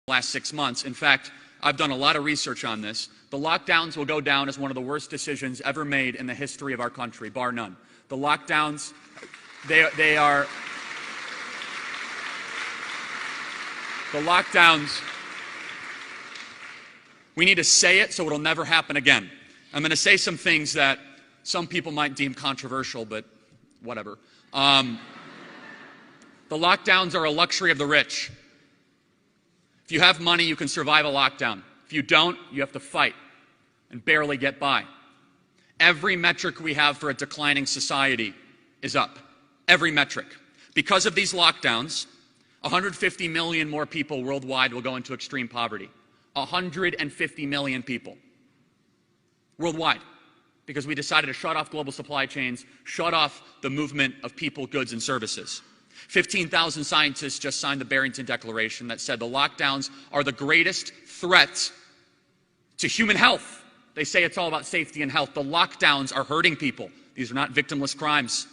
last 6 months. In fact, I've done a lot of research on this. The lockdowns will go down as one of the worst decisions ever made in the history of our country, bar none. The lockdowns, they are... The lockdowns, we need to say it so it'll never happen again. I'm going to say some things that some people might deem controversial, but whatever. The lockdowns are a luxury of the rich. If you have money, you can survive a lockdown. If you don't, you have to fight and barely get by. Every metric we have for a declining society is up. Every metric. Because of these lockdowns, 150 million more people worldwide will go into extreme poverty. 150 million people worldwide, because we decided to shut off global supply chains, shut off the movement of people, goods, and services. 15,000 scientists just signed the Barrington Declaration that said the lockdowns are the greatest threat to human health. They say it's all about safety and health. The lockdowns are hurting people. These are not victimless crimes.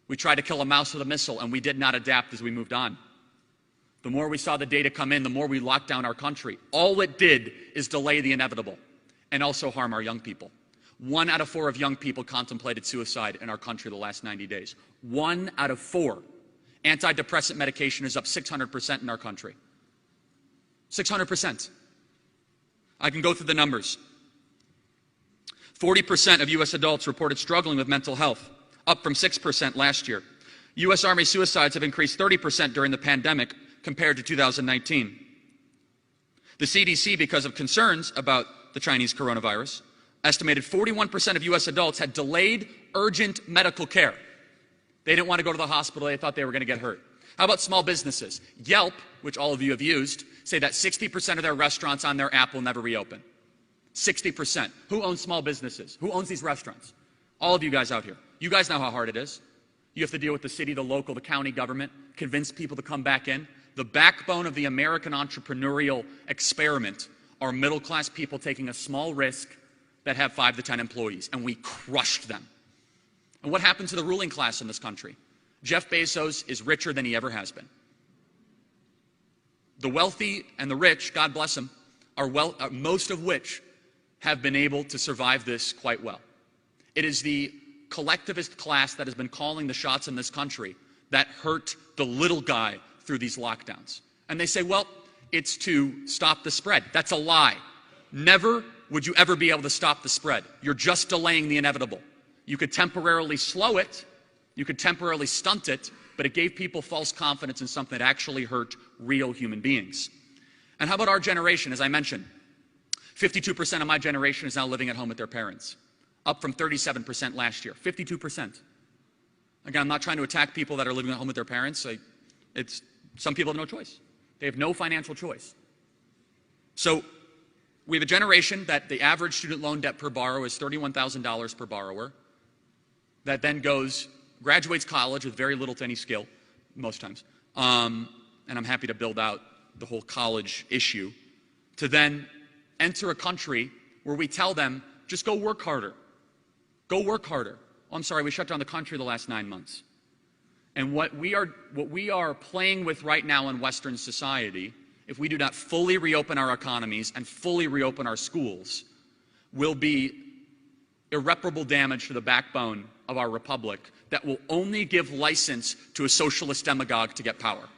We tried to kill a mouse with a missile, and we did not adapt as we moved on. The more we saw the data come in, the more we locked down our country. All it did is delay the inevitable and also harm our young people. 1 out of 4 of young people contemplated suicide in our country the last 90 days. 1 out of 4. Antidepressant medication is up 600% in our country. 600%. I can go through the numbers. 40% of U.S. adults reported struggling with mental health, up from 6% last year. U.S. Army suicides have increased 30% during the pandemic compared to 2019. The CDC, because of concerns about the Chinese coronavirus, estimated 41% of U.S. adults had delayed urgent medical care. They didn't want to go to the hospital. They thought they were going to get hurt. How about small businesses? Yelp, which all of you have used, say that 60% of their restaurants on their app will never reopen. 60%. Who owns small businesses? Who owns these restaurants? All of you guys out here. You guys know how hard it is. You have to deal with the city, the local, the county government, convince people to come back in. The backbone of the American entrepreneurial experiment are middle-class people taking a small risk that have 5 to 10 employees, and we crushed them. And what happened to the ruling class in this country? Jeff Bezos is richer than he ever has been. The wealthy and the rich, God bless them, most of which have been able to survive this quite well. It is the collectivist class that has been calling the shots in this country that hurt the little guy through these lockdowns. And they say, well, it's to stop the spread. That's a lie. Never would you ever be able to stop the spread. You're just delaying the inevitable. You could temporarily slow it, you could temporarily stunt it, but it gave people false confidence in something that actually hurt real human beings. And how about our generation? As I mentioned, 52% of my generation is now living at home with their parents, up from 37% last year. 52%. Again, I'm not trying to attack people that are living at home with their parents. Some people have no choice. They have no financial choice. So we have a generation that the average student loan debt per borrower is $31,000 per borrower, that then graduates college with very little to any skill, most times, and I'm happy to build out the whole college issue, to then enter a country where we tell them, just go work harder. Go work harder. Oh, I'm sorry, we shut down the country the last 9 months. And what we are playing with right now in Western society, if we do not fully reopen our economies and fully reopen our schools, will be irreparable damage to the backbone of our republic that will only give license to a socialist demagogue to get power.